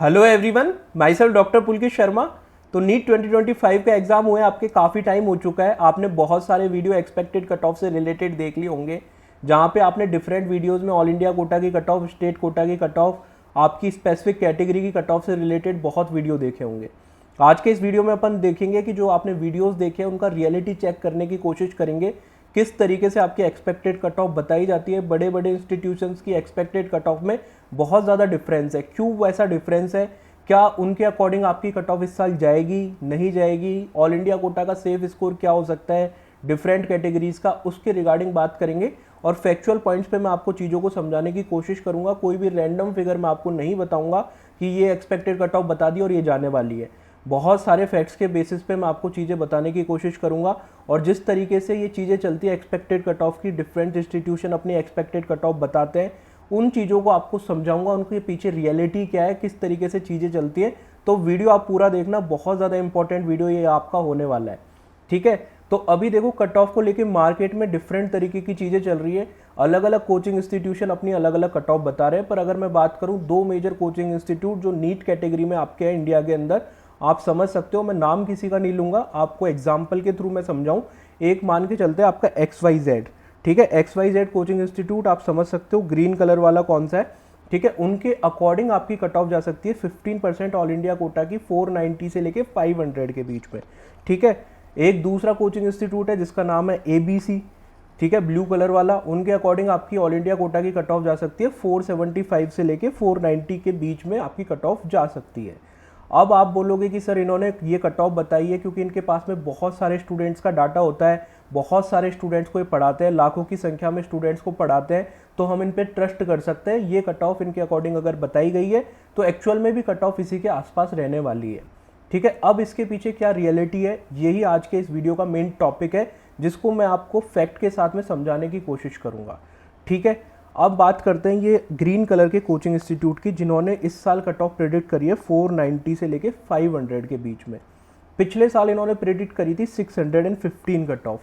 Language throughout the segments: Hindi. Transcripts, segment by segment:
Hello everyone, myself doctor Pulkit Sharma. तो नीट 2025 का एग्जाम हुए आपके काफ़ी टाइम हो चुका है। आपने बहुत सारे वीडियो एक्सपेक्टेड कट ऑफ से रिलेटेड देख लिए होंगे, जहाँ पे आपने डिफरेंट वीडियोस में ऑल इंडिया कोटा की कट ऑफ, स्टेट कोटा की कट ऑफ, आपकी स्पेसिफिक कैटेगरी की कट ऑफ से रिलेटेड बहुत वीडियो देखे होंगे। आज के इस वीडियो में अपन देखेंगे कि जो आपने वीडियोस देखे उनका रियलिटी चेक करने की कोशिश करेंगे, किस तरीके से आपकी एक्सपेक्टेड कट ऑफ बताई जाती है। बड़े बड़े इंस्टीट्यूशंस की एक्सपेक्टेड कट ऑफ में बहुत ज़्यादा डिफरेंस है। क्यों वैसा डिफरेंस है? क्या उनके अकॉर्डिंग आपकी कट ऑफ इस साल जाएगी, नहीं जाएगी? ऑल इंडिया कोटा का सेफ स्कोर क्या हो सकता है डिफरेंट कैटेगरीज का, उसके रिगार्डिंग बात करेंगे। और फैक्चुअल पॉइंट्स पे मैं आपको चीज़ों को समझाने की कोशिश करूंगा। कोई भी रैंडम फिगर मैं आपको नहीं बताऊंगा कि ये एक्सपेक्टेड कट ऑफ बता दी और ये जाने वाली है। बहुत सारे फैक्ट्स के बेसिस पे मैं आपको चीज़ें बताने की कोशिश करूंगा। और जिस तरीके से ये चीज़ें चलती है एक्सपेक्टेड कट ऑफ की, डिफरेंट इंस्टीट्यूशन अपनी एक्सपेक्टेड कट ऑफ बताते हैं, उन चीज़ों को आपको समझाऊंगा, उनके पीछे रियलिटी क्या है, किस तरीके से चीज़ें चलती है। तो वीडियो आप पूरा देखना, बहुत ज़्यादा इंपॉर्टेंट वीडियो ये आपका होने वाला है। ठीक है, तो अभी देखो कट ऑफ को लेके मार्केट में डिफरेंट तरीके की चीज़ें चल रही है। अलग अलग कोचिंग इंस्टीट्यूशन अपनी अलग अलग कट ऑफ बता रहे हैं। पर अगर मैं बात करूं, दो मेजर कोचिंग इंस्टीट्यूट जो नीट कैटेगरी में आपके हैं इंडिया के अंदर, आप समझ सकते हो, मैं नाम किसी का नहीं लूंगा, आपको एग्जाम्पल के थ्रू मैं समझाऊं। एक मान के चलते हैं आपका XYZ, ठीक है, XYZ कोचिंग इंस्टीट्यूट, आप समझ सकते हो ग्रीन कलर वाला कौन सा है। ठीक है, उनके अकॉर्डिंग आपकी कट ऑफ जा सकती है 15% ऑल इंडिया कोटा की 490 से लेके 500 के बीच में। ठीक है, एक दूसरा कोचिंग इंस्टीट्यूट है जिसका नाम है ABC, ठीक है, ब्लू कलर वाला, उनके अकॉर्डिंग आपकी ऑल इंडिया कोटा की कट ऑफ जा सकती है 475 से लेके 490 के बीच में आपकी कट ऑफ जा सकती है। अब आप बोलोगे कि सर इन्होंने ये कट ऑफ बताई है क्योंकि इनके पास में बहुत सारे स्टूडेंट्स का डाटा होता है, बहुत सारे स्टूडेंट्स को ये पढ़ाते हैं, लाखों की संख्या में स्टूडेंट्स को पढ़ाते हैं, तो हम इन पे ट्रस्ट कर सकते हैं। ये कट ऑफ इनके अकॉर्डिंग अगर बताई गई है तो एक्चुअल में भी कट ऑफ इसी के आसपास रहने वाली है। ठीक है, अब इसके पीछे क्या रियलिटी है, यही आज के इस वीडियो का मेन टॉपिक है, जिसको मैं आपको फैक्ट के साथ में समझाने की कोशिश करूंगा। ठीक है, अब बात करते हैं ये ग्रीन कलर के कोचिंग इंस्टीट्यूट की, जिन्होंने इस साल कट ऑफ प्रेडिक्ट करी है 490 से लेके 500 के बीच में। पिछले साल इन्होंने प्रेडिक्ट करी थी 615 कट ऑफ।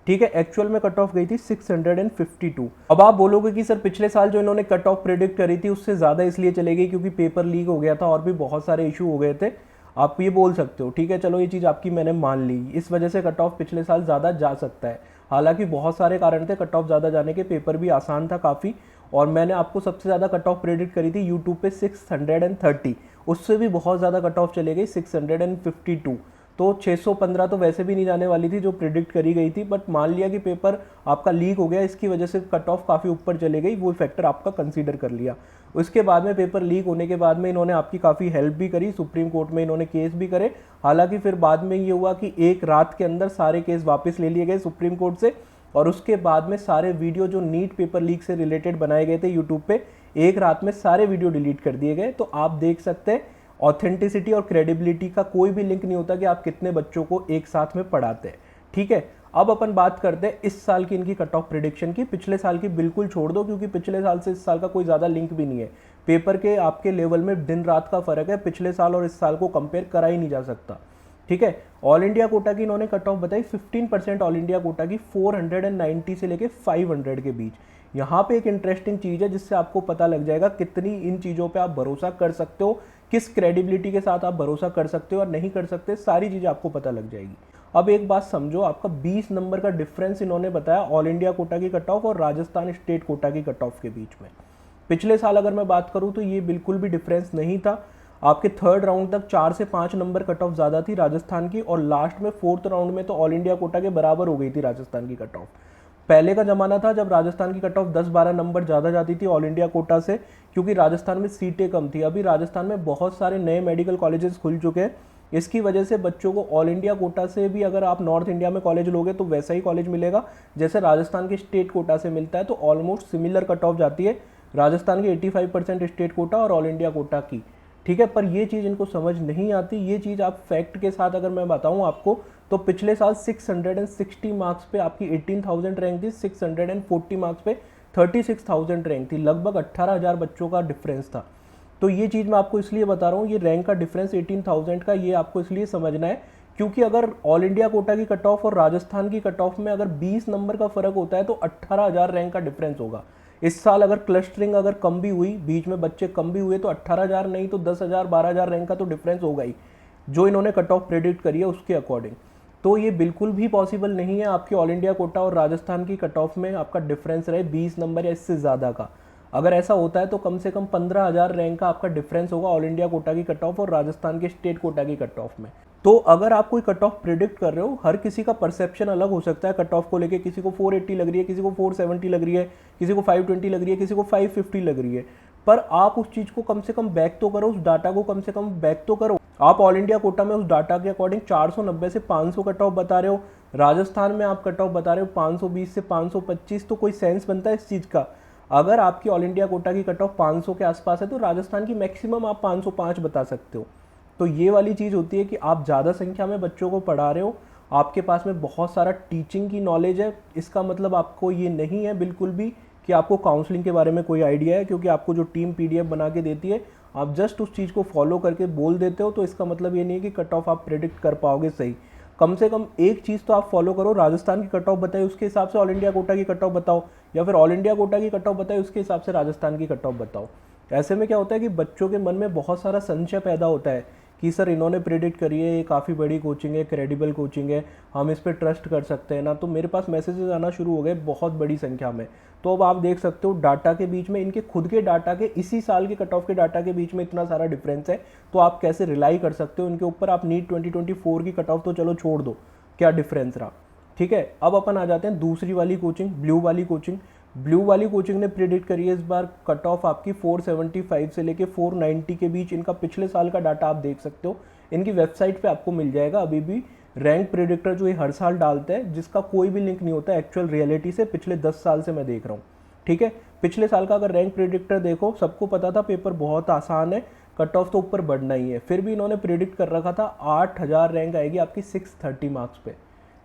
ठीक है, एक्चुअल में कट ऑफ गई थी 652। अब आप बोलोगे कि सर पिछले साल जो इन्होंने कट ऑफ प्रेडिक्ट करी थी उससे ज़्यादा इसलिए चले गई क्योंकि पेपर लीक हो गया था और भी बहुत सारे इशू हो गए थे, आप ये बोल सकते हो। ठीक है, चलो ये चीज़ आपकी मैंने मान ली, इस वजह से कट ऑफ पिछले साल ज़्यादा जा सकता है। हालांकि बहुत सारे कारण थे कट ऑफ ज़्यादा जाने के, पेपर भी आसान था काफ़ी, और मैंने आपको सबसे ज़्यादा कट ऑफ प्रेडिक्ट करी थी यूट्यूब पे 630, उससे भी बहुत ज़्यादा कट ऑफ चले गई 652। तो 615 तो वैसे भी नहीं जाने वाली थी जो प्रिडिक्ट करी गई थी, बट मान लिया कि पेपर आपका लीक हो गया, इसकी वजह से कट ऑफ काफ़ी ऊपर चले गई, वो फैक्टर आपका कंसीडर कर लिया। उसके बाद में पेपर लीक होने के बाद में इन्होंने आपकी काफ़ी हेल्प भी करी, सुप्रीम कोर्ट में इन्होंने केस भी करे। हालांकि फिर बाद में ये हुआ कि एक रात के अंदर सारे केस वापस ले लिए गए सुप्रीम कोर्ट से, और उसके बाद में सारे वीडियो जो नीट पेपर लीक से रिलेटेड बनाए गए थे यूट्यूब पे, एक रात में सारे वीडियो डिलीट कर दिए गए। तो आप देख सकते हैं ऑथेंटिसिटी और क्रेडिबिलिटी का कोई भी लिंक नहीं होता कि आप कितने बच्चों को एक साथ में पढ़ाते हैं। ठीक है, अब अपन बात करते हैं इस साल की इनकी कट ऑफ प्रिडिक्शन की। पिछले साल की बिल्कुल छोड़ दो क्योंकि पिछले साल से इस साल का कोई ज़्यादा लिंक भी नहीं है, पेपर के आपके लेवल में दिन रात का फर्क है, पिछले साल और इस साल को कंपेयर करा ही नहीं जा सकता। ठीक है, ऑल इंडिया कोटा की इन्होंने कट ऑफ बताई 15% ऑल इंडिया कोटा की 490 से लेके 500 के बीच। यहाँ पे एक इंटरेस्टिंग चीज़ है जिससे आपको पता लग जाएगा कितनी इन चीज़ों पे आप भरोसा कर सकते हो, किस क्रेडिबिलिटी के साथ आप भरोसा कर सकते हो और नहीं कर सकते, सारी चीज़ें आपको पता लग जाएगी। अब एक बात समझो, आपका 20 नंबर का डिफरेंस इन्होंने बताया ऑल इंडिया कोटा की कट ऑफ और राजस्थान स्टेट कोटा की कट ऑफ के बीच में। पिछले साल अगर मैं बात करूँ तो ये बिल्कुल भी डिफरेंस नहीं था। आपके थर्ड राउंड तक 4 से 5 नंबर कट ऑफ ज़्यादा थी राजस्थान की, और लास्ट में फोर्थ राउंड में तो ऑल इंडिया कोटा के बराबर हो गई थी राजस्थान की कट ऑफ। पहले का जमाना था जब राजस्थान की कट ऑफ 10-12 नंबर ज़्यादा जाती थी ऑल इंडिया कोटा से, क्योंकि राजस्थान में सीटें कम थी। अभी राजस्थान में बहुत सारे नए मेडिकल कॉलेजेस खुल चुके हैं, इसकी वजह से बच्चों को ऑल इंडिया कोटा से भी अगर आप नॉर्थ इंडिया में कॉलेज लोगे तो वैसा ही कॉलेज मिलेगा जैसे राजस्थान के स्टेट कोटा से मिलता है। तो ऑलमोस्ट सिमिलर कट ऑफ जाती है राजस्थान की 85% स्टेट कोटा और ऑल इंडिया कोटा की। ठीक है, पर ये चीज़ इनको समझ नहीं आती। ये चीज़ आप फैक्ट के साथ अगर मैं बताऊं आपको, तो पिछले साल 660 मार्क्स पे आपकी 18,000 रैंक थी, 640 मार्क्स पे 36,000 रैंक थी, लगभग 18,000 बच्चों का डिफरेंस था। तो ये चीज़ मैं आपको इसलिए बता रहा हूँ, ये रैंक का डिफरेंस 18,000 का, ये आपको इसलिए समझना है क्योंकि अगर ऑल इंडिया कोटा की कट ऑफ और राजस्थान की कट ऑफ में अगर 20 नंबर का फर्क होता है तो 18,000 रैंक का डिफरेंस होगा। इस साल अगर क्लस्टरिंग अगर कम भी हुई, बीच में बच्चे कम भी हुए, तो 18,000 नहीं तो 10,000 12,000 रैंक का तो डिफरेंस होगा ही, जो इन्होंने कट ऑफ प्रेडिक्ट करी है उसके अकॉर्डिंग। तो ये बिल्कुल भी पॉसिबल नहीं है आपकी ऑल इंडिया कोटा और राजस्थान की कट ऑफ में आपका डिफरेंस रहे 20 नंबर या इससे ज़्यादा का। अगर ऐसा होता है तो कम से कम 15,000 रैंक का आपका डिफरेंस होगा ऑल इंडिया कोटा की कट ऑफ और राजस्थान के स्टेट कोटा की कट ऑफ में। तो अगर आप कोई कट ऑफ प्रिडिक्ट कर रहे हो, हर किसी का परसेप्शन अलग हो सकता है कट ऑफ को लेके, किसी को 480 लग रही है, किसी को 470 लग रही है, किसी को 520 लग रही है, किसी को 550 लग रही है, पर आप उस चीज़ को कम से कम बैक तो करो, उस डाटा को कम से कम बैक तो करो। आप ऑल इंडिया कोटा में उस डाटा के अकॉर्डिंग 490 से 500 कट ऑफ बता रहे हो, राजस्थान में आप कट ऑफ बता रहे हो 520 से 525, तो कोई सेंस बनता है इस चीज़ का? अगर आपकी ऑल इंडिया कोटा की कट ऑफ 500 के आसपास है तो राजस्थान की मैक्सिमम आप 505 बता सकते हो। तो ये वाली चीज़ होती है कि आप ज़्यादा संख्या में बच्चों को पढ़ा रहे हो, आपके पास में बहुत सारा टीचिंग की नॉलेज है, इसका मतलब आपको ये नहीं है बिल्कुल भी कि आपको काउंसलिंग के बारे में कोई आइडिया है, क्योंकि आपको जो टीम पीडीएफ बना के देती है आप जस्ट उस चीज़ को फॉलो करके बोल देते हो, तो इसका मतलब ये नहीं है कि कट ऑफ आप प्रेडिक्ट कर पाओगे सही। कम से कम एक चीज़ तो आप फॉलो करो, राजस्थान की कट ऑफ बताइए उसके हिसाब से ऑल इंडिया कोटा की कट ऑफ बताओ, या फिर ऑल इंडिया कोटा की कट ऑफ बताइए उसके हिसाब से राजस्थान की कट ऑफ बताओ। ऐसे में क्या होता है कि बच्चों के मन में बहुत सारा संशय पैदा होता है कि सर इन्होंने प्रेडिक्ट करी है, ये काफ़ी बड़ी कोचिंग है, क्रेडिबल कोचिंग है, हम इस पर ट्रस्ट कर सकते हैं ना। तो मेरे पास मैसेजेस आना शुरू हो गए बहुत बड़ी संख्या में। तो अब आप देख सकते हो डाटा के बीच में, इनके खुद के डाटा के इसी साल के कट ऑफ के डाटा के बीच में इतना सारा डिफरेंस है, तो आप कैसे रिलाई कर सकते हो इनके ऊपर? आप नीट 2024 की कट ऑफ तो चलो छोड़ दो, क्या डिफरेंस रहा, ठीक है। अब अपन आ जाते हैं दूसरी वाली कोचिंग, ब्लू वाली कोचिंग। ब्लू वाली कोचिंग ने प्रेडिक्ट करी है इस बार कट ऑफ आपकी 475 से लेके 490 के बीच। इनका पिछले साल का डाटा आप देख सकते हो, इनकी वेबसाइट पे आपको मिल जाएगा। अभी भी रैंक प्रेडिक्टर जो ये हर साल डालते हैं, जिसका कोई भी लिंक नहीं होता एक्चुअल रियलिटी से, पिछले 10 साल से मैं देख रहा हूँ, ठीक है। पिछले साल का अगर रैंक प्रेडिक्टर देखो, सबको पता था पेपर बहुत आसान है, कट ऑफ तो ऊपर बढ़ना ही है, फिर भी इन्होंने प्रेडिक्ट कर रखा था 8,000 रैंक आएगी आपकी 630 मार्क्स पे,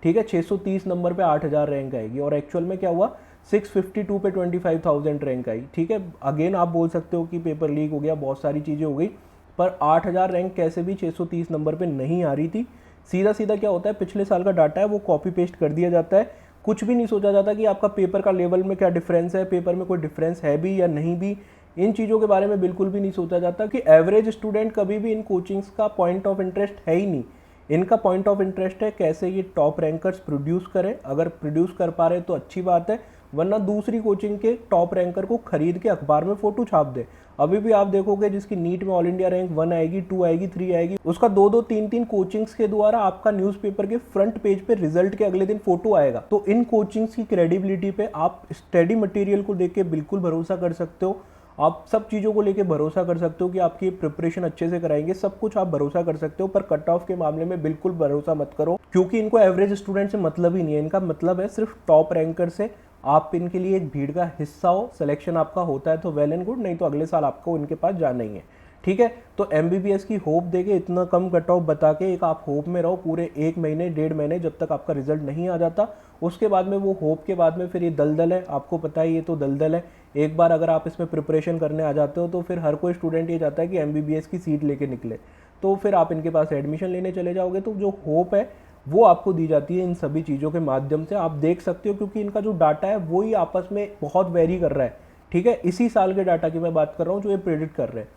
ठीक है। 630 नंबर पे 8,000 रैंक आएगी, और एक्चुअल में क्या हुआ 652 पे 25,000 रैंक आई, ठीक है। अगेन आप बोल सकते हो कि पेपर लीक हो गया, बहुत सारी चीज़ें हो गई, पर 8,000 रैंक कैसे भी 630 नंबर पे नहीं आ रही थी। सीधा सीधा क्या होता है, पिछले साल का डाटा है वो कॉपी पेस्ट कर दिया जाता है, कुछ भी नहीं सोचा जाता कि आपका पेपर का लेवल में क्या डिफरेंस है, पेपर में कोई डिफरेंस है भी या नहीं भी, इन चीज़ों के बारे में बिल्कुल भी नहीं सोचा जाता कि एवरेज स्टूडेंट कभी भी इन कोचिंग्स का पॉइंट ऑफ इंटरेस्ट है ही नहीं। इनका पॉइंट ऑफ इंटरेस्ट है कैसे ये टॉप रैंकर्स प्रोड्यूस करें, अगर प्रोड्यूस कर पा रहे तो अच्छी बात है, वरना दूसरी कोचिंग के टॉप रैंकर को खरीद के अखबार में फोटो छाप दे। अभी भी आप देखोगे जिसकी नीट में ऑल इंडिया रैंक 1 आएगी, 2 आएगी, 3 आएगी, उसका 2-2, 3-3 कोचिंग्स के द्वारा आपका न्यूज़पेपर के फ्रंट पेज पे रिजल्ट के अगले दिन फोटो आएगा। तो इन कोचिंग्स की क्रेडिबिलिटी पे आप स्टडी मटेरियल को देख के बिल्कुल भरोसा कर सकते हो, आप सब चीज़ों को लेके भरोसा कर सकते हो कि आपकी प्रिपरेशन अच्छे से कराएंगे, सब कुछ आप भरोसा कर सकते हो। पर कट ऑफ के मामले में बिल्कुल भरोसा मत करो, क्योंकि इनको एवरेज स्टूडेंट से मतलब ही नहीं है, इनका मतलब है सिर्फ टॉप रैंकर से। आप इनके लिए एक भीड़ का हिस्सा हो, सिलेक्शन आपका होता है तो वेल एंड गुड, नहीं तो अगले साल आपको इनके पास जाना ही है, ठीक है। तो एमबीबीएस की होप देके इतना कम कट ऑफ बता के एक आप होप में रहो पूरे 1 महीने 1.5 महीने, जब तक आपका रिजल्ट नहीं आ जाता। उसके बाद में वो होप के बाद में फिर ये दलदल है, आपको पता है ये तो दलदल है। एक बार अगर आप इसमें प्रिपरेशन करने आ जाते हो तो फिर हर कोई स्टूडेंट ये चाहता है कि एमबीबीएस की सीट लेके निकले, तो फिर आप इनके पास एडमिशन लेने चले जाओगे। तो जो होप है वो आपको दी जाती है इन सभी चीज़ों के माध्यम से, आप देख सकते हो, क्योंकि इनका जो डाटा है वो ही आपस में बहुत वेरी कर रहा है, ठीक है। इसी साल के डाटा की मैं बात कर रहा हूँ जो ये प्रेडिक्ट कर रहे हैं,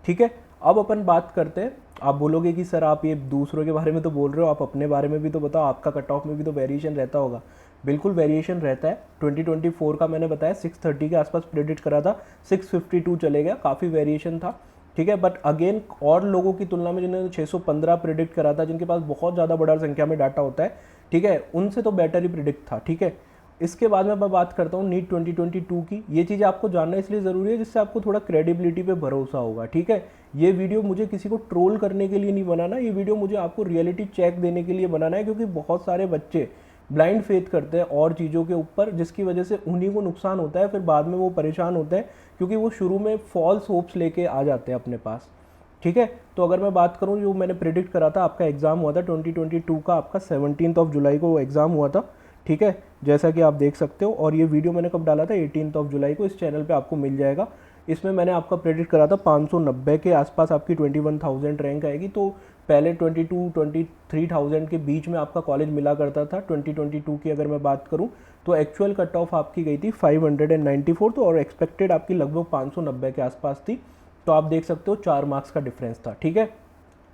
ठीक है। अब अपन बात करते हैं, आप बोलोगे कि सर आप ये दूसरों के बारे में तो बोल रहे हो, आप अपने बारे में भी तो बताओ, आपका कट ऑफ में भी तो वेरिएशन रहता होगा। बिल्कुल वेरिएशन रहता है। 2024 का मैंने बताया 630 के आसपास प्रेडिक्ट करा था, 652 चले गया, काफ़ी वेरिएशन था, ठीक है। बट अगेन और लोगों की तुलना में जिन्होंने 615 प्रेडिक्ट करा था, जिनके पास बहुत ज़्यादा बड़ा संख्या में डाटा होता है, ठीक है, उनसे तो बेटर ही प्रेडिक्ट था, ठीक है। इसके बाद में मैं बात करता हूँ नीट 2022 की। ये चीज़ आपको जानना इसलिए ज़रूरी है जिससे आपको थोड़ा क्रेडिबिलिटी पे भरोसा होगा, ठीक है। ये वीडियो मुझे किसी को ट्रोल करने के लिए नहीं बनाना, ये वीडियो मुझे आपको रियलिटी चेक देने के लिए बनाना है, क्योंकि बहुत सारे बच्चे ब्लाइंड फेथ करते हैं और चीज़ों के ऊपर, जिसकी वजह से उन्हीं को नुकसान होता है, फिर बाद में वो परेशान होते हैं क्योंकि वो शुरू में फॉल्स होप्स लेके आ जाते हैं अपने पास, ठीक है। तो अगर मैं बात करूँ जो मैंने प्रेडिक्ट करा था, आपका एग्ज़ाम हुआ था 2022 का, आपका 17 जुलाई को एग्ज़ाम हुआ था, ठीक है, जैसा कि आप देख सकते हो। और ये वीडियो मैंने कब डाला था, 18 जुलाई को, इस चैनल पे आपको मिल जाएगा। इसमें मैंने आपका प्रेडिक्ट करा था 590 के आसपास आपकी 21,000 रैंक आएगी। तो पहले 22-23,000 के बीच में आपका कॉलेज मिला करता था। 2022 की अगर मैं बात करूं तो एक्चुअल कट ऑफ आपकी गई थी 594, तो और एक्सपेक्टेड आपकी लगभग 590 के आसपास थी। तो आप देख सकते हो 4 मार्क्स का डिफरेंस था, ठीक है।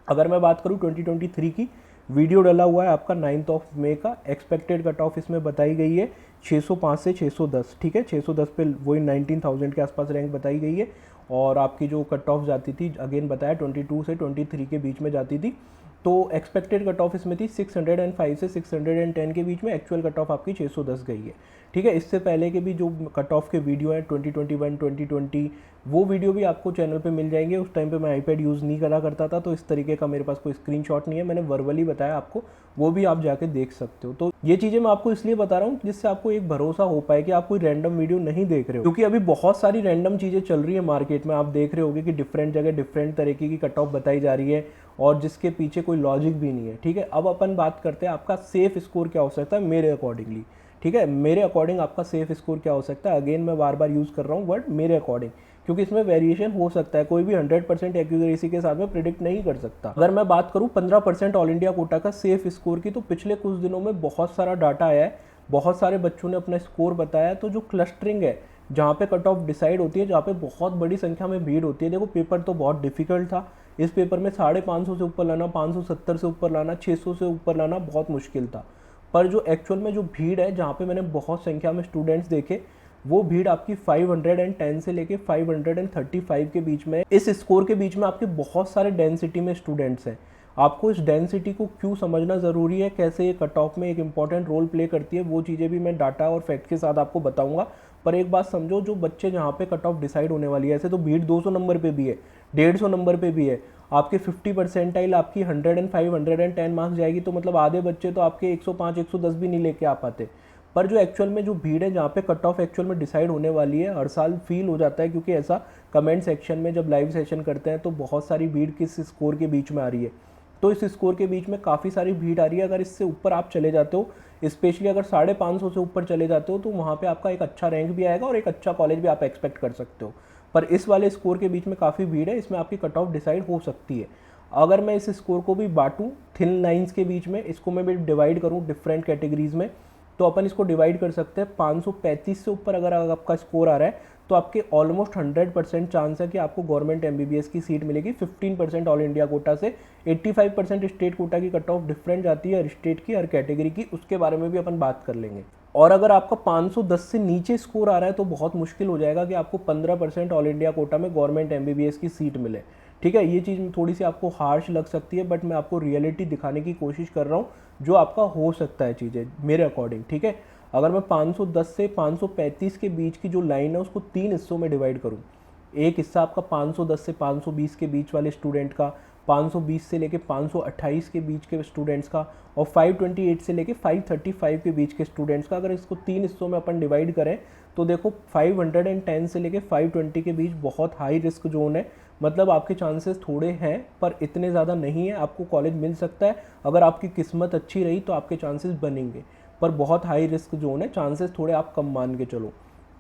अगर मैं बात करूं 2023 की, वीडियो डला हुआ है आपका 9 मई का। एक्सपेक्टेड कट ऑफ इसमें बताई गई है 605 से 610, ठीक है। 610 पे वही 19,000 के आसपास रैंक बताई गई है। और आपकी जो कट ऑफ जाती थी, अगेन बताया 22 से 23 के बीच में जाती थी। तो एक्सपेक्टेड कट ऑफ इसमें थी 605 से 610 के बीच में, एक्चुअल कट ऑफ आपकी 610 गई है, ठीक है। इससे पहले के भी जो कट ऑफ के वीडियो हैं 2021, 2020, वो वीडियो भी आपको चैनल पे मिल जाएंगे। उस टाइम पे मैं आईपैड यूज़ नहीं करा करता था, तो इस तरीके का मेरे पास कोई स्क्रीनशॉट नहीं है, मैंने वर्बली बताया आपको, वो भी आप जाके देख सकते हो। तो ये चीज़ें मैं आपको इसलिए बता रहा हूँ जिससे आपको एक भरोसा हो पाए कि आप कोई रैंडम वीडियो नहीं देख रहे हो, क्योंकि अभी बहुत सारी रैंडम चीज़ें चल रही है मार्केट में। आप देख रहे होगे कि डिफरेंट जगह डिफरेंट तरीके की कट ऑफ बताई जा रही है और जिसके पीछे कोई लॉजिक भी नहीं है, ठीक है। अब अपन बात करते हैं आपका सेफ स्कोर क्या हो सकता है मेरे अकॉर्डिंगली, ठीक है। मेरे अकॉर्डिंग आपका सेफ स्कोर क्या हो सकता है, अगेन मैं बार बार यूज़ कर रहा हूँ वर्ड मेरे अकॉर्डिंग, क्योंकि इसमें वेरिएशन हो सकता है, कोई भी 100% एक्यूरेसी के साथ में प्रिडिक्ट नहीं कर सकता। अगर मैं बात करूँ 15% ऑल इंडिया कोटा का सेफ स्कोर की, तो पिछले कुछ दिनों में बहुत सारा डाटा आया है, बहुत सारे बच्चों ने अपना स्कोर बताया। तो जो क्लस्टरिंग है, जहाँ पे कट ऑफ डिसाइड होती है, जहाँ पे बहुत बड़ी संख्या में भीड़ होती है, देखो पेपर तो बहुत डिफिकल्ट था। इस पेपर में 550 से ऊपर लाना, 570 से ऊपर लाना, 600 से ऊपर लाना बहुत मुश्किल था। पर जो एक्चुअल में जो भीड़ है, जहाँ पे मैंने बहुत संख्या में स्टूडेंट्स देखे, वो भीड़ आपकी 510 से लेके 535 के बीच में। इस स्कोर के बीच में आपके बहुत सारे डेंसिटी में स्टूडेंट्स हैं। आपको इस डेंसिटी को क्यों समझना ज़रूरी है, कैसे ये कट ऑफ में एक इंपॉर्टेंट रोल प्ले करती है, वो चीज़ें भी मैं डाटा और फैक्ट के साथ आपको बताऊंगा। पर एक बात समझो, जो बच्चे जहाँ पे कट ऑफ डिसाइड होने वाली है, ऐसे तो भीड़ 200 नंबर पे भी है, 150 नंबर पे भी है। आपके 50 परसेंटाइल आपकी 105, 110 मार्क्स जाएगी, तो मतलब आधे बच्चे तो आपके 105, 110 भी नहीं लेके आ पाते। पर जो एक्चुअल में जो भीड़ है, जहाँ पे कट ऑफ एक्चुअल में डिसाइड होने वाली है, हर साल फील हो जाता है, क्योंकि ऐसा कमेंट सेक्शन में जब लाइव सेशन करते हैं तो बहुत सारी भीड़ किस स्कोर के बीच में आ रही है। तो इस स्कोर के बीच में काफ़ी सारी भीड़ आ रही है। अगर इससे ऊपर आप चले जाते हो, स्पेशली अगर 550 से ऊपर चले जाते हो, तो वहाँ पे आपका एक अच्छा रैंक भी आएगा और एक अच्छा कॉलेज भी आप एक्सपेक्ट कर सकते हो। पर इस वाले स्कोर के बीच में काफ़ी भीड़ है, इसमें आपकी कट ऑफ डिसाइड हो सकती है। अगर मैं इस स्कोर को भी बांटूँ थिन लाइन्स के बीच में, इसको मैं भी डिवाइड करूँ डिफरेंट कैटेगरीज में, तो अपन इसको डिवाइड कर सकते हैं। 535 से ऊपर अगर आपका स्कोर आ रहा है, तो आपके ऑलमोस्ट 100% चांस है कि आपको गवर्नमेंट एमबीबीएस की सीट मिलेगी। 15% ऑल इंडिया कोटा से, 85% स्टेट कोटा की कट ऑफ डिफरेंट जाती है हर स्टेट की, हर कैटेगरी की, उसके बारे में भी अपन बात कर लेंगे। और अगर आपका 510 से नीचे स्कोर आ रहा है, तो बहुत मुश्किल हो जाएगा कि आपको 15% ऑल इंडिया कोटा में गवर्नमेंट एमबीबीएस की सीट मिले, ठीक है। ये चीज़ थोड़ी सी आपको हार्श लग सकती है, बट मैं आपको रियलिटी दिखाने की कोशिश कर रहा हूँ, जो आपका हो सकता है चीज़ें मेरे अकॉर्डिंग, ठीक है। अगर मैं 510 से 535 के बीच की जो लाइन है, उसको 3 हिस्सों में डिवाइड करूँ। एक हिस्सा आपका 510 से 520 के बीच वाले स्टूडेंट का, 520 से लेके 528 के बीच के स्टूडेंट्स का, और 528 से लेके 535 के बीच के स्टूडेंट्स का। अगर इसको 3 हिस्सों में अपन डिवाइड करें, तो देखो 510 से लेके 520 के बीच बहुत हाई रिस्क जोन है। मतलब आपके चांसेस थोड़े हैं, पर इतने ज़्यादा नहीं है, आपको कॉलेज मिल सकता है। अगर आपकी किस्मत अच्छी रही तो आपके चांसेस बनेंगे, पर बहुत हाई रिस्क जोन है, चांसेस थोड़े आप कम मान के चलो।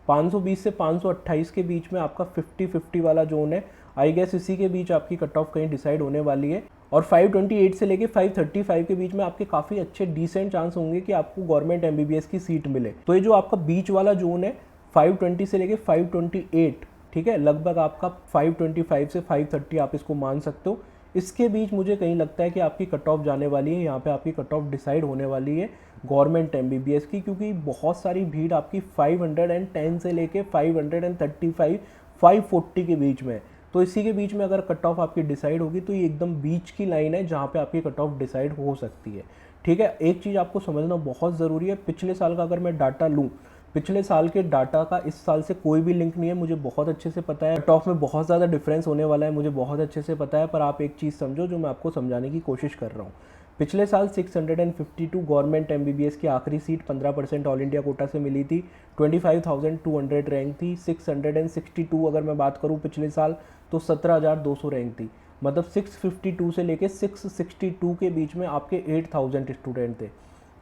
520 से 528 के बीच में आपका 50-50 वाला जोन है। आई गेस इसी के बीच आपकी कट ऑफ कहीं डिसाइड होने वाली है। और 528 से लेके 535 के बीच में आपके काफ़ी अच्छे डिसेंट चांस होंगे कि आपको गवर्नमेंट एमबीबीएस की सीट मिले। तो ये जो आपका बीच वाला जोन है 520 से लेके 528, ठीक है, लगभग आपका 525 से 530 आप इसको मान सकते हो। इसके बीच मुझे कहीं लगता है कि आपकी कट ऑफ जाने वाली है, यहाँ पे आपकी कट ऑफ डिसाइड होने वाली है गवर्नमेंट एमबीबीएस की, क्योंकि बहुत सारी भीड़ आपकी 510 से लेके 535, 540 के बीच में। तो इसी के बीच में अगर कट ऑफ आपकी डिसाइड होगी, तो ये एकदम बीच की लाइन है जहाँ पे आपकी कट ऑफ डिसाइड हो सकती है, ठीक है। एक चीज़ आपको समझना बहुत ज़रूरी है, पिछले साल का अगर मैं डाटा लूँ, पिछले साल के डाटा का इस साल से कोई भी लिंक नहीं है, मुझे बहुत अच्छे से पता है। कट ऑफ में बहुत ज़्यादा डिफरेंस होने वाला है, मुझे बहुत अच्छे से पता है। पर आप एक चीज़ समझो जो मैं आपको समझाने की कोशिश कर रहा हूँ। पिछले साल 652 गवर्नमेंट एमबीबीएस की आखिरी सीट 15% ऑल इंडिया कोटा से मिली थी, 25,200 रैंक थी। 662 अगर मैं बात करूँ पिछले साल, तो 17,200 रैंक थी। मतलब 652 से लेके 662 के बीच में आपके 8,000 स्टूडेंट थे।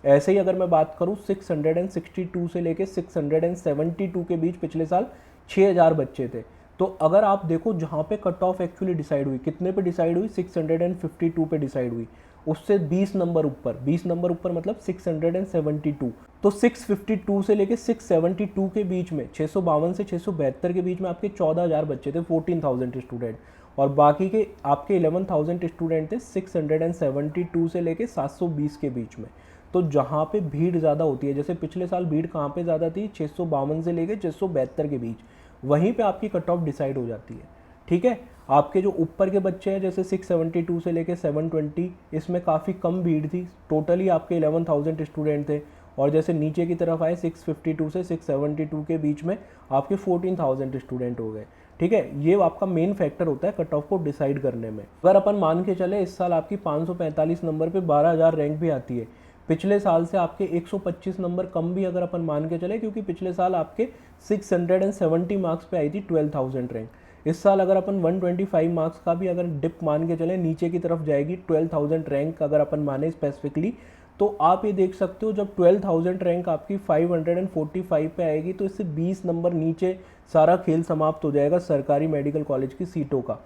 ऐसे ही अगर मैं बात करूँ 662 से लेके 672 के बीच पिछले साल 6,000 बच्चे थे। तो तो अगर आप देखो जहाँ पे कट ऑफ एक्चुअली डिसाइड हुई, कितने पे डिसाइड हुई, 652 पे डिसाइड हुई, उससे 20 नंबर ऊपर, 20 नंबर ऊपर मतलब 672। तो 652 से लेके 672 के बीच में, 652 से 672 के बीच में आपके 14,000 बच्चे थे, 14,000 स्टूडेंट, और बाकी के आपके 11,000 स्टूडेंट थे 672 से लेके 720 के बीच में। तो जहाँ पे भीड़ ज़्यादा होती है, जैसे पिछले साल भीड़ कहाँ पे ज़्यादा थी, 652 से लेके 672 के बीच, वहीं पे आपकी कट ऑफ डिसाइड हो जाती है। ठीक है, आपके जो ऊपर के बच्चे हैं जैसे 672 से लेके 720, इसमें काफ़ी कम भीड़ थी, टोटली आपके 11,000 स्टूडेंट थे। और जैसे नीचे की तरफ आए 652 से 672 के बीच में आपके 14,000 स्टूडेंट हो गए। ठीक है, ये आपका मेन फैक्टर होता है कट ऑफ को डिसाइड करने में। अगर अपन मान के चले इस साल आपकी 545 नंबर पे 12,000 रैंक भी आती है, पिछले साल से आपके 125 नंबर कम भी अगर अपन मान के चले, क्योंकि पिछले साल आपके 670 मार्क्स पे आई थी 12,000 रैंक। इस साल अगर अपन 125 मार्क्स का भी अगर डिप मान के चले, नीचे की तरफ जाएगी 12,000 रैंक अगर अपन माने स्पेसिफिकली, तो आप ये देख सकते हो जब 12,000 रैंक आपकी 545 पे आएगी तो इससे 20 नंबर नीचे सारा खेल समाप्त हो जाएगा सरकारी मेडिकल कॉलेज की सीटों का।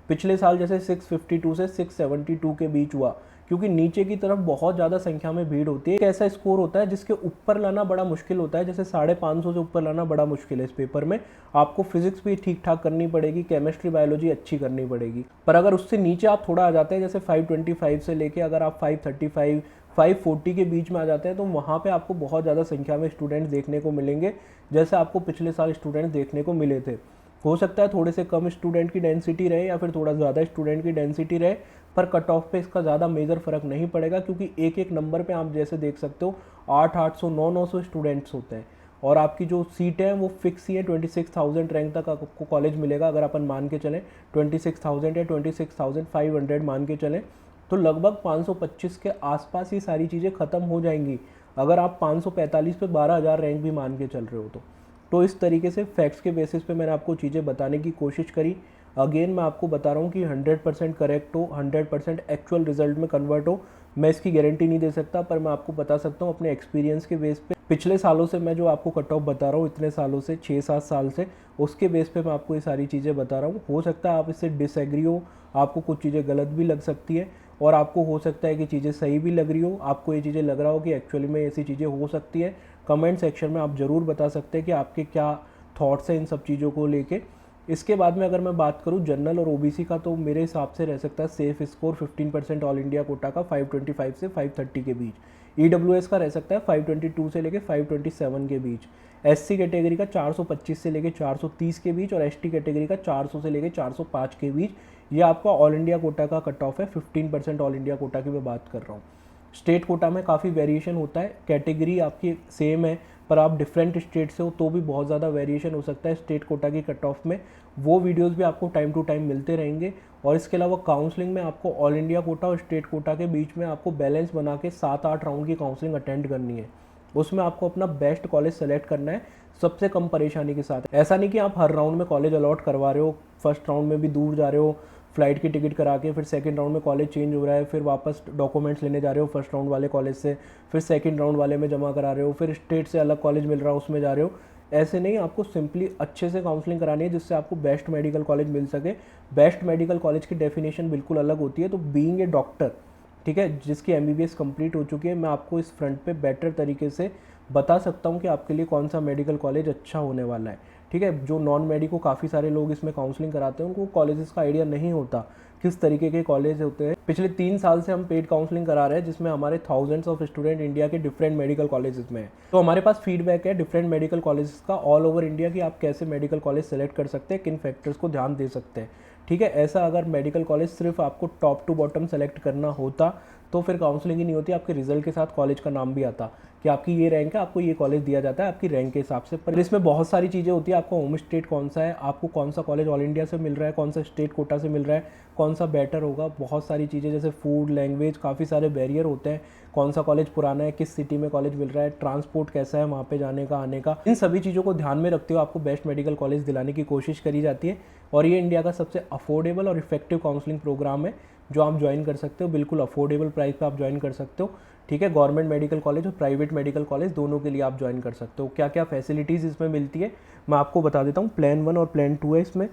पिछले साल जैसे 652 से 672 के बीच हुआ, क्योंकि नीचे की तरफ बहुत ज़्यादा संख्या में भीड़ होती है। एक ऐसा स्कोर होता है जिसके ऊपर लाना बड़ा मुश्किल होता है, जैसे 550 से ऊपर लाना बड़ा मुश्किल है इस पेपर में। आपको फिजिक्स भी ठीक ठाक करनी पड़ेगी, केमिस्ट्री बायोलॉजी अच्छी करनी पड़ेगी, पर अगर उससे नीचे आप थोड़ा आ जाते हैं, जैसे 525 से लेके अगर आप 535 540 के बीच में आ जाते हैं, तो वहाँ पे आपको बहुत ज़्यादा संख्या में स्टूडेंट्स देखने को मिलेंगे, जैसे आपको पिछले साल स्टूडेंट्स देखने को मिले थे। हो सकता है थोड़े से कम स्टूडेंट की डेंसिटी रहे या फिर थोड़ा ज़्यादा स्टूडेंट की डेंसिटी रहे, पर कट ऑफ पे इसका ज़्यादा मेजर फर्क नहीं पड़ेगा, क्योंकि एक एक नंबर पे आप जैसे देख सकते हो 800 900 स्टूडेंट्स होते हैं, और आपकी जो सीटें हैं वो फिक्स ही है। 26,000 रैंक तक आपको कॉलेज मिलेगा अगर अपन मान के चलें 26,000 या 26,500 मान के चलें, तो लगभग 525 के आसपास ये सारी चीज़ें ख़त्म हो जाएंगी अगर आप 545 पे 12,000 रैंक भी मान के चल रहे हो तो इस तरीके से फैक्ट्स के बेसिस पे मैंने आपको चीज़ें बताने की कोशिश करी। अगेन मैं आपको बता रहा हूँ कि 100% करेक्ट हो, 100% एक्चुअल रिजल्ट में कन्वर्ट हो, मैं इसकी गारंटी नहीं दे सकता, पर मैं आपको बता सकता हूँ अपने एक्सपीरियंस के बेस पे। पिछले सालों से मैं जो आपको कट ऑफ बता रहा हूँ, इतने सालों से 6-7 साल से, उसके बेस पे मैं आपको ये सारी चीज़ें बता रहा हूँ। हो सकता है आप इससे डिसएग्री हो, आपको कुछ चीज़ें गलत भी लग सकती है, और आपको हो सकता है कि चीज़ें सही भी लग रही हो, आपको ये चीज़ें लग रहा हो कि एक्चुअली में ऐसी चीज़ें हो सकती है। कमेंट सेक्शन में आप ज़रूर बता सकते हैं कि आपके क्या थॉट्स हैं इन सब चीज़ों को लेके। इसके बाद में अगर मैं बात करूं जनरल और ओबीसी का, तो मेरे हिसाब से रह सकता है safe score 15% all India quota का 525 से 530 के बीच। ईडब्ल्यूएस का रह सकता है 522 से लेके 527 के बीच। एससी कैटेगरी का 425 से लेके 430 के बीच, और एसटी कैटेगरी का 400 से लेके 405 के बीच। ये आपका ऑल इंडिया कोटा का कट ऑफ है, 15% ऑल इंडिया कोटा की मैं बात कर रहा हूँ। स्टेट कोटा में काफ़ी वेरिएशन होता है, कैटेगरी आपकी सेम है पर आप डिफरेंट स्टेट से हो तो भी बहुत ज़्यादा वेरिएशन हो सकता है स्टेट कोटा की कट ऑफ में। वो वीडियोस भी आपको टाइम टू टाइम मिलते रहेंगे। और इसके अलावा काउंसलिंग में आपको ऑल इंडिया कोटा और स्टेट कोटा के बीच में आपको बैलेंस बना के 7-8 राउंड की काउंसलिंग अटेंड करनी है। उसमें आपको अपना बेस्ट कॉलेज सेलेक्ट करना है सबसे कम परेशानी के साथ। ऐसा नहीं कि आप हर राउंड में कॉलेज अलॉट करवा रहे हो, फर्स्ट राउंड में भी दूर जा रहे हो, फ्लाइट की टिकट करा के फिर सेकंड राउंड में कॉलेज चेंज हो रहा है, फिर वापस डॉक्यूमेंट्स लेने जा रहे हो फर्स्ट राउंड वाले कॉलेज से, फिर सेकंड राउंड वाले में जमा करा रहे हो, फिर स्टेट से अलग कॉलेज मिल रहा है उसमें जा रहे हो। ऐसे नहीं, आपको सिंपली अच्छे से काउंसलिंग करानी है जिससे आपको बेस्ट मेडिकल कॉलेज मिल सके। बेस्ट मेडिकल कॉलेज की डेफिनेशन बिल्कुल अलग होती है। तो बीइंग ए डॉक्टर, ठीक है, जिसकी एमबीबीएस कंप्लीट हो चुकी है, मैं आपको इस फ्रंट पे बेटर तरीके से बता सकता हूँ कि आपके लिए कौन सा मेडिकल कॉलेज अच्छा होने वाला है। ठीक है, जो नॉन मेडिको काफ़ी सारे लोग इसमें काउंसलिंग कराते हैं उनको कॉलेजेस का आइडिया नहीं होता किस तरीके के कॉलेज होते हैं। पिछले 3 साल से हम पेड काउंसलिंग करा रहे हैं जिसमें हमारे थाउजेंड्स ऑफ स्टूडेंट इंडिया के डिफरेंट मेडिकल कॉलेजेस में है। तो हमारे पास फीडबैक है डिफरेंट मेडिकल कॉलेजेस का ऑल ओवर इंडिया कि आप कैसे मेडिकल कॉलेज सेलेक्ट कर सकते हैं, किन फैक्टर्स को ध्यान दे सकते हैं। ठीक है, ऐसा अगर मेडिकल कॉलेज सिर्फ आपको टॉप टू बॉटम सेलेक्ट करना होता तो फिर काउंसलिंग ही नहीं होती, आपके रिजल्ट के साथ कॉलेज का नाम भी आता कि आपकी ये रैंक है, आपको ये कॉलेज दिया जाता है आपकी रैंक के हिसाब से। पर इसमें बहुत सारी चीज़ें होती है, आपका होम स्टेट कौन सा है, आपको कौन सा कॉलेज ऑल इंडिया से मिल रहा है, कौन सा स्टेट कोटा से मिल रहा है, कौन सा बेटर होगा, बहुत सारी चीज़ें जैसे फूड, लैंग्वेज, काफ़ी सारे बैरियर होते हैं, कौन सा कॉलेज पुराना है, किस सिटी में कॉलेज मिल रहा है, ट्रांसपोर्ट कैसा है वहाँ पे जाने का आने का। इन सभी चीज़ों को ध्यान में रखते हुए आपको बेस्ट मेडिकल कॉलेज दिलाने की कोशिश करी जाती है। और ये इंडिया का सबसे अफोर्डेबल और इफेक्टिव काउंसलिंग प्रोग्राम है जो आप ज्वाइन कर सकते हो, बिल्कुल अफोर्डेबल प्राइस पे आप ज्वाइन कर सकते हो। ठीक है, गवर्नमेंट मेडिकल कॉलेज और प्राइवेट मेडिकल कॉलेज दोनों के लिए आप ज्वाइन कर सकते हो। क्या क्या फैसिलिटीज़ इसमें मिलती है मैं आपको बता देता हूँ। प्लान 1 और प्लान 2 है इसमें।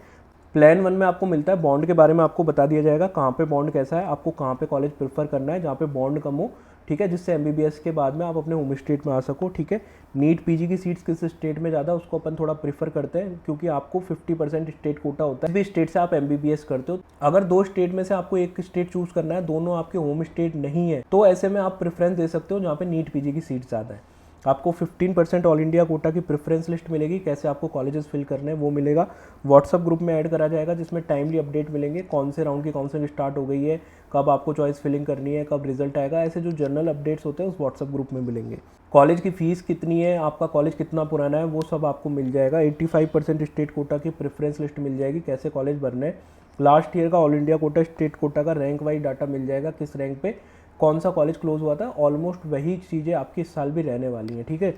प्लान 1 में आपको मिलता है बॉन्ड के बारे में आपको बता दिया जाएगा, कहाँ पे बॉन्ड कैसा है, आपको कहाँ पे कॉलेज प्रेफर करना है जहाँ पे बॉन्ड कम हो, ठीक है, जिससे एमबीबीएस के बाद में आप अपने होम स्टेट में आ सको, ठीक है। नीट पीजी की सीट्स किस स्टेट में ज़्यादा, उसको अपन थोड़ा प्रीफर करते हैं क्योंकि आपको 50% स्टेट कोटा होता है, भी स्टेट से आप एमबीबीएस करते हो। अगर 2 स्टेट में से आपको एक स्टेट चूज करना है, दोनों आपके होम स्टेट नहीं है, तो ऐसे में आप प्रेफरेंस दे सकते हो जहाँ पे नीट पीजी की सीट ज़्यादा है। आपको 15% ऑल इंडिया कोटा की प्रेफरेंस लिस्ट मिलेगी, कैसे आपको कॉलेजेस फिल करने हैं वो मिलेगा। व्हाट्सअप ग्रुप में ऐड करा जाएगा जिसमें टाइमली अपडेट मिलेंगे, कौन से राउंड की काउंसलिंग स्टार्ट हो गई है, कब आपको चॉइस फिलिंग करनी है, कब रिजल्ट आएगा, ऐसे जो जनरल अपडेट्स होते हैं उस व्हाट्सअप ग्रुप में मिलेंगे। कॉलेज की फीस कितनी है, आपका कॉलेज कितना पुराना है, वो सब आपको मिल जाएगा। 85% स्टेट कोटा की प्रेफरेंस लिस्ट मिल जाएगी, कैसे कॉलेज भरने हैं। लास्ट ईयर का all India quota state quota का रैंक वाइज डाटा मिल जाएगा, किस रैंक पे कौन सा कॉलेज क्लोज हुआ था। ऑलमोस्ट वही चीज़ें आपकी इस साल भी रहने वाली हैं, ठीक है।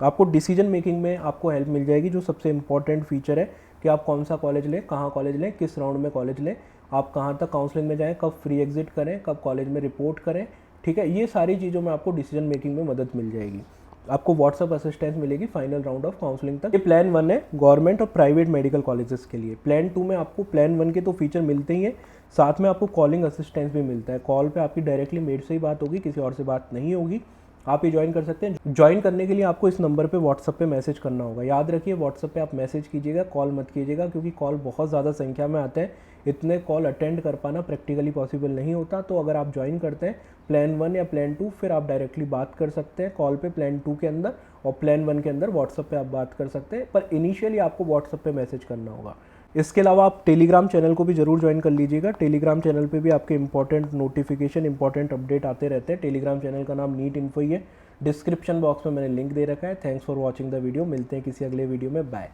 आपको डिसीजन मेकिंग में आपको हेल्प मिल जाएगी, जो सबसे इंपॉर्टेंट फीचर है कि आप कौन सा कॉलेज लें, कहाँ कॉलेज लें, किस राउंड में कॉलेज लें, आप कहाँ तक काउंसलिंग में जाएं, कब फ्री एग्जिट करें, कब कॉलेज में रिपोर्ट करें, ठीक है। ये सारी चीज़ों में आपको डिसीजन मेकिंग में मदद मिल जाएगी। आपको व्हाट्सअप असिस्टेंस मिलेगी फाइनल राउंड ऑफ काउंसलिंग तक। ये प्लान 1 है गवर्नमेंट और प्राइवेट मेडिकल कॉलेजेस के लिए। प्लान 2 में आपको प्लान 1 के तो फीचर मिलते ही हैं, साथ में आपको कॉलिंग असिस्टेंस भी मिलता है। कॉल पे आपकी डायरेक्टली मेड से ही बात होगी, किसी और से बात नहीं होगी। आप ये ज्वाइन कर सकते हैं। ज्वाइन करने के लिए आपको इस नंबर पे व्हाट्सअप पे मैसेज करना होगा। याद रखिए व्हाट्सअप पे आप मैसेज कीजिएगा, कॉल मत कीजिएगा, क्योंकि कॉल बहुत ज़्यादा संख्या में आते हैं। इतने कॉल अटेंड कर पाना प्रैक्टिकली पॉसिबल नहीं होता। तो अगर आप ज्वाइन करते हैं प्लान 1 या प्लान 2, फिर आप डायरेक्टली बात कर सकते हैं कॉल पे प्लान 2 के अंदर, और प्लान 1 के अंदर व्हाट्सअप पे आप बात कर सकते हैं। पर इनिशियली आपको व्हाट्सअप पे मैसेज करना होगा। इसके अलावा आप टेलीग्राम चैनल को भी जरूर ज्वाइन कर लीजिएगा। टेलीग्राम चैनल पे भी आपके इंपॉर्टेंट नोटिफिकेशन, इंपॉर्टेंट अपडेट आते रहते हैं। टेलीग्राम चैनल का नाम नीट इन्फो ही है। डिस्क्रिप्शन बॉक्स में मैंने लिंक दे रखा है। Thanks for watching the video. मिलते हैं किसी अगले वीडियो में। बाय।